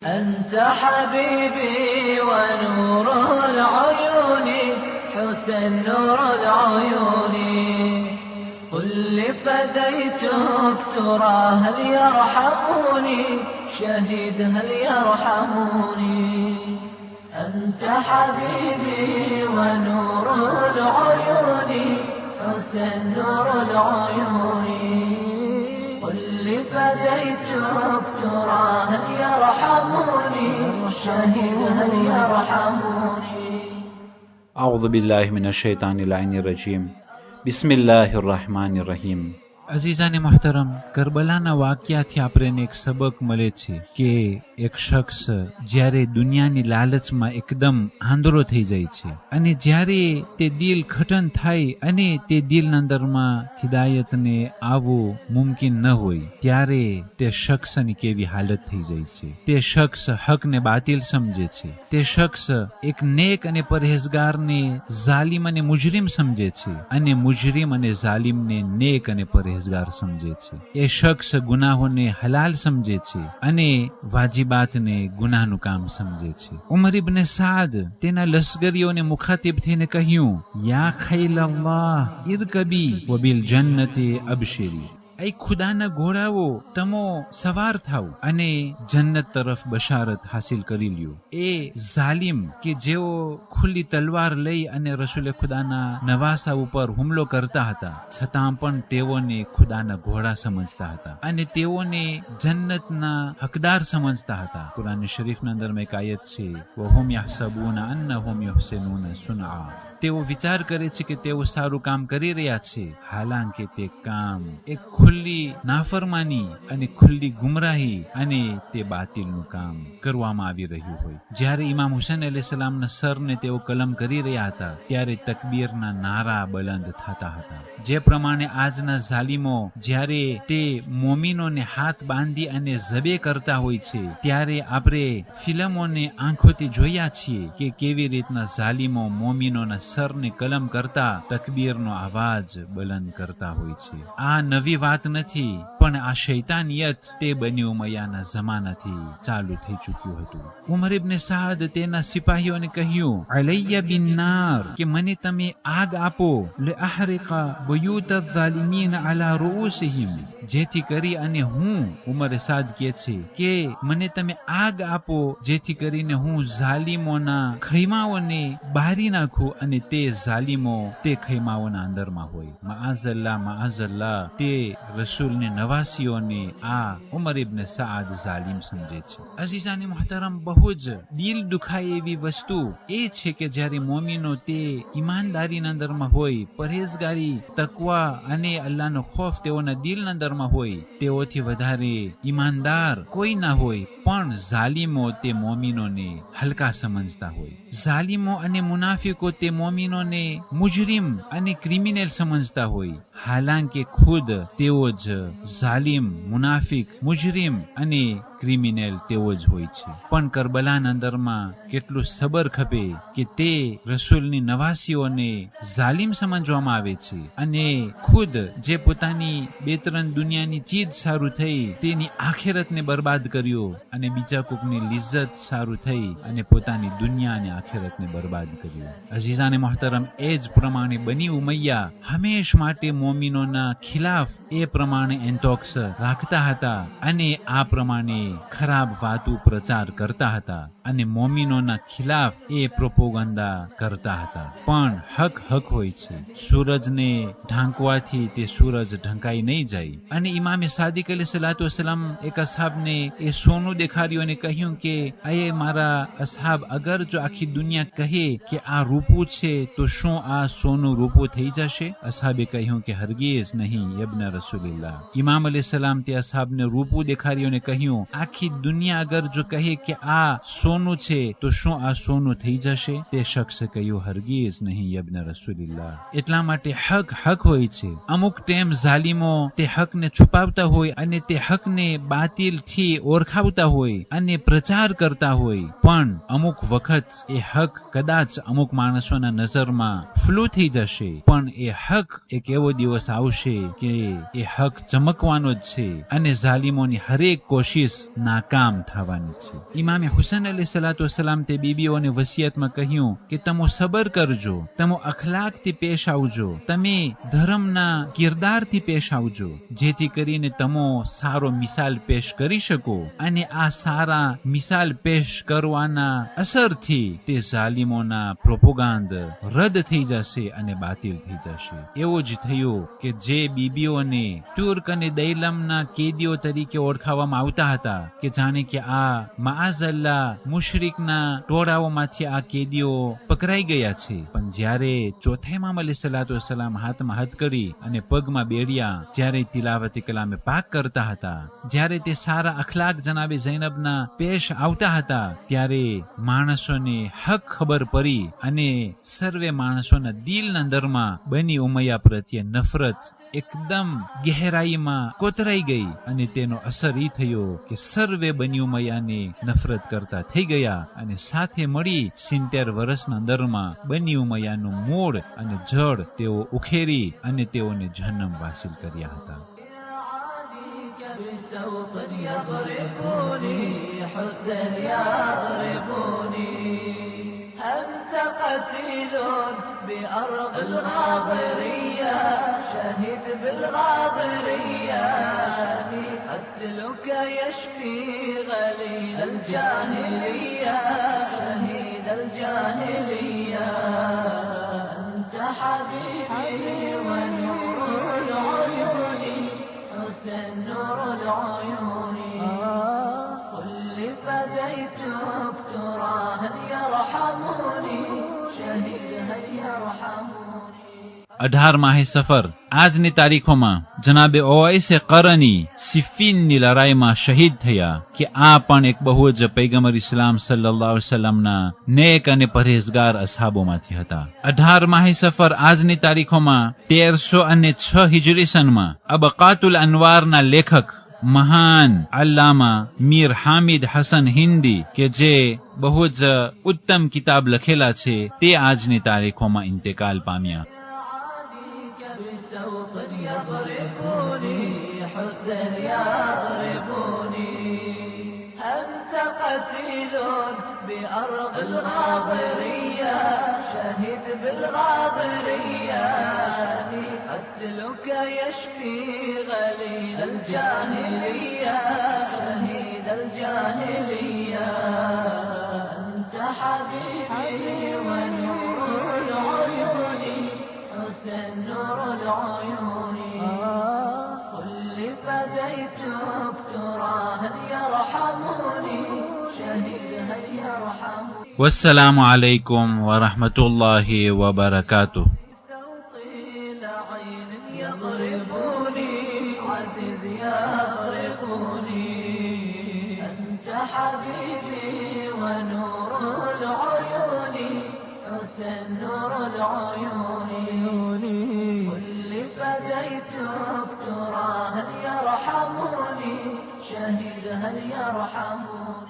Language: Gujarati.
أنت حبيبي ونور العيون حسن نور العيون قل لفديتك ترى هل يرحموني شهيد هل يرحموني أنت حبيبي ونور العيون حسن نور العيون قل لفديتك ترى هل يرحموني شهيد هل يرحموني أعوذ بالله من الشيطان اللعين الرجيم بسم الله الرحمن الرحيم અઝીઝાને મોહતરમ, કરબલાના વાક્યાથી આપણને એક સબક મળે છે કે એક શખ્સ જ્યારે દુનિયાની લાલચમાં એકદમ આંધળો થઈ જાય છે અને જ્યારે તે દિલ ખટન થાય અને તે દિલના અંદરમાં હિદાયતને આવવું મુમકિન ન હોય ત્યારે તે શખ્સની કેવી હાલત થઈ જાય છે. તે શખ્સ હકને બાતિલ સમજે છે. તે શખ્સ એક નેક અને પરહેઝગારને ઝાલિમ અને મુજરિમ સમજે છે અને મુજરિમ અને ઝાલિમને નેક અને પરહેઝગાર સમજે છે. એ શખ્સ ગુનાહોને હલાલ સમજે છે અને વાજિબાતને ગુનાહનું કામ સમજે છે. ઉમર ઇબ્ન સાદ તેના લશ્કરીઓને મુખાતિબ થઈને કહ્યું, યા ખૈલલ્લાહ ઇરકબી વબિલ જન્નતે અબશિરી. એ ખુદાના ઘોડાઓ તમો સવાર થાવ અને જન્નત તરફ બશારત હાસિલ કરી લ્યો. એ ઝાલિમ કે જેઓ ખુલ્લી તલવાર લઈ અને રસૂલે ખુદાના નવાસા ઉપર હુમલો કરતા હતા છતાં પણ તેઓને ખુદાના ઘોડા સમજતા હતા અને તેઓને જન્નતના હકદાર સમજતા હતા. કુરાન શરીફના અંદર એક આયત છે, વહુમ યહસબૂના અન્નહુમ યુહસિનૂન સુનઆ. તેઓ વિચાર કરે છે કે તેઓ સારું કામ કરી રહ્યા છે, હાલાંકે તે કામ એક ખુલ્લી નાફરમાની અને ખુલ્લી ગુમરાહી અને તે બાતિલનું કામ કરવામાં આવી રહ્યું હોય. જ્યારે ઇમામ હુસૈન અલૈહિસ્સલામના સરને તેઓ કલમ કરી રહ્યા હતા ત્યારે તકબીરના નારા બલંદ થતા હતા. જે પ્રમાણે આજના ઝાલિમો જ્યારે તે મોમીનોને હાથ બાંધી અને ઝબે કરતા હોય છે ત્યારે આપણે ફિલ્મોને આંખોથી જોયા છીએ કે કેવી રીતના ઝાલિમો મોમીનોના સરને કલમ કરતા તકબીરનો અવાજ બલંદ કરતા હોય છે. આ નવી વાત નથી, પણ આ શૈતાનિયત તે બની ઉમૈયાના જમાનાથી ચાલુ થઈ ચૂક્યું હતું. ઉમર ઇબ્ન સાદ તેના સિપાહીઓને કહ્યું, અલૈયા બિન નાર, કે મને તમે આગ આપો, લે અહરિકા બયુત અઝ્ઝાલિમીન અલા રૂઉસિહિમ, જેથી કરી અને હું, ઉમર સાદ કહે છે કે મને તમે આગ આપો જેથી કરીને હું ઝાલિમોના ખૈમાઓને બારી નાખું અને તે ઝાલિમો તે ખૈમાઓના અંદરમાં હોય. માઅઝલ્લાહ તે રસૂલને નવાસીઓને આ ઉમર ઇબ્ન સાદ ઝાલિમ સમજે છે. અઝીઝાને મોહતરમ, બહુ જ દિલ દુખાય એવી વસ્તુ એ છે કે જ્યારે મોમીનો તે ઈમાનદારીના અંદરમાં હોય, પરહેઝગારી, તકવા અને અલ્લાહનો ખૌફ તેઓના દિલના અંદરમાં હોય, તેઓથી વધારે ઈમાનદાર કોઈ ના હોય, પણ ઝાલિમો તે મોમીનોને હલકા સમજતા હોય. ઝાલિમો અને મુનાફિકો તે મોમીનોને મુજરિમ અને ક્રિમિનલ સમજતા હોય, હાલાંકે ખુદ તેઓ જ ઝાલિમ, મુનાફિક, મુજરિમ અને ક્રિમિનલ તેઓ જ હોય છે. પણ કરબલાના અંદરમાં કેટલું સબર ખપે કે તે રસૂલની નવાસીઓને ઝાલિમ સમજવામાં આવે છે અને ખુદ જે પોતાની બે ત્રણ દુનિયાની ચીજ સારું થઈ તેની આખેરતને બરબાદ કર્યો અને બીજા કોકની લિજ્જત સારું થઈ અને પોતાની દુનિયા અને આખેરતને બરબાદ કર્યો. અઝીઝાને મોહતરમ, એ જ પ્રમાણે બની ઉમૈયા હંમેશ માટે મોમીનોના ખિલાફ એ પ્રમાણે એન્ટોક્સ રાખતા હતા અને આ પ્રમાણે ખરાબ વાતો પ્રચાર કરતા હતા અને મોમીનોના ખિલાફ એ પ્રોપોગંડા કરતા હતા. પણ હક હોય છે. સૂરજને ઢાંકવાથી તે સૂરજ ઢંકાઈ નહીં જાય. અને ઇમામે સાદિક અલૈહિસ્સલાતુ વસ્સલામ એક અસહાબને એ સોનું દેખાડ્યું અને કહ્યું કે અયે મારા અસહાબ, અગર જો આખી દુનિયા કહે કે આ રૂપું છે તો શું આ સોનું રૂપું થઈ જશે? અસહાબે કહ્યું કે હરગીઝ નહીં યબ્ન રસૂલિલ્લાહ. ઇમામ અલૈહિસ્સલામ તે અસહાબને રૂપું દેખાડ્યું અને કહ્યું, આખી દુનિયા અગર જો કહે કે આ સોનું છે તો શું આ સોનું થઈ જશે? તે શખ્સે કહ્યું, હરગીઝ નહીં યબ્ન રસૂલિલ્લાહ. એટલા માટે હક હોય છે. અમુક ટાઈમ ઝાલિમો તે હકને છુપાવતા હોય અને તે હકને બાતિલથી ઓળખાવતા હોય અને પ્રચાર કરતા હોય, પણ અમુક વખત એ હક કદાચ અમુક માણસોના નજરમાં ફ્લુ થઈ જશે, પણ એ હક એક એવો દિવસ આવશે કે એ હક ચમકવાનો જ છે અને ઝાલિમોની હરેક કોશિશ નાકામ થવાની છે. ઇમામે હુસૈન અલૈહિસ્સલાતુ વસ્સલામ તે બીબીઓને વસિયતમાં કહ્યું કે તમે સબર કરજો, તમે અખલાકથી પેશ આવજો, તમે ધર્મના કિરદારથી પેશ આવજો, જેથી કરીને તમે સારો મિસાલ પેશ કરી શકો અને આ સારા મિસાલ પેશ કરવાના અસરથી તે ઝાલિમોના પ્રોપોગાંડ રદ થઈ જશે અને બાતિલ થઈ જશે. એવું જ થયું કે જે બીબીઓને તુર્ક અને દૈલમના કેદીઓ તરીકે ઓળખાવવામાં આવતા હતા કે જાણે કે આ માઅઝલ્લા મુશરિકના ટોળાઓમાંથી આ કેદીઓ પકડાઈ ગયા છે, પણ જ્યારે ચોથા ઇમામ અલૈહિસ્સલાતુ વસ્સલામ હાથમાં હથકડી અને પગમાં બેડિયા જ્યારે તિલાવત કલામે પાક કરતા હતા, જ્યારે તે સારા અખલાક જનાબે ઝૈનબના પેશ આવતા હતા, ત્યારે માણસોને હક ખબર પડી અને સર્વે માણસોના દિલના અંદરમાં બની ઉમૈયા પ્રત્યે નફરત એકદમ ગહેરાઈમાં કોતરાઈ ગઈ અને તેનો અસર એ થયો કે સર્વે બની ઉમૈયાને નફરત કરતા થઈ ગયા અને સાથે મળી 70 વર્ષના અંદરમાં બની ઉમૈયાનું મૂળ અને જડ તેઓ ઉખેરી અને તેઓને જહન્નમ વાસિલ કર્યા હતા. بسوط يضربوني حسين يضربوني أنت قتيل بأرض الغاضرية شهيد بالغاضرية شهيد قتلك يشفي غليل الجاهلية شهيد الجاهلية أنت حبيبي ونور العيون حسين نور العيون قل لي فديتك ترى هل يرحموني شهيد هل يرحموني. 18 માહે સફર આજની તારીખોમાં જનાબે ઓવૈસે કરની સિફીનની લડાઈમાં શહીદ થયા કે આ પણ એક બહુ જ પૈગંબર ઇસ્લામ સલ્લલ્લાહુ અલૈહિ વસલ્લમના નેક અને પરહેઝગાર અસહાબોમાંથી હતા. 18 માહે સફર આજની તારીખોમાં 1306 હિજરી સનમાં અબકાતુલ અનવારના લેખક મહાન અલ્લામા મીર હામિદ હસન હિન્દી કે જે બહુ જ ઉત્તમ કિતાબ લખેલા છે તે આજની તારીખોમાં ઇન્તેકાલ પામ્યા. بسوط يضربوني حسين يضربوني أنت قتيل بأرض الغاضرية شهيد بالغاضرية شهيد قتلك يشفي غليل الجاهلية شهيد الجاهلية أنت حبيبي ونور العيون حسين نور العيون قل لي فديتك ترى هل يرحموني شهيد هل يرحموني. والسلام عليكم ورحمة الله وبركاته. صوتي لعين يضربوني عزيز يضربوني أنت حبيبي ونور العيون حسين نور العيون قل لي فديتك ترى هل يرحموني شهيد هل يرحموني.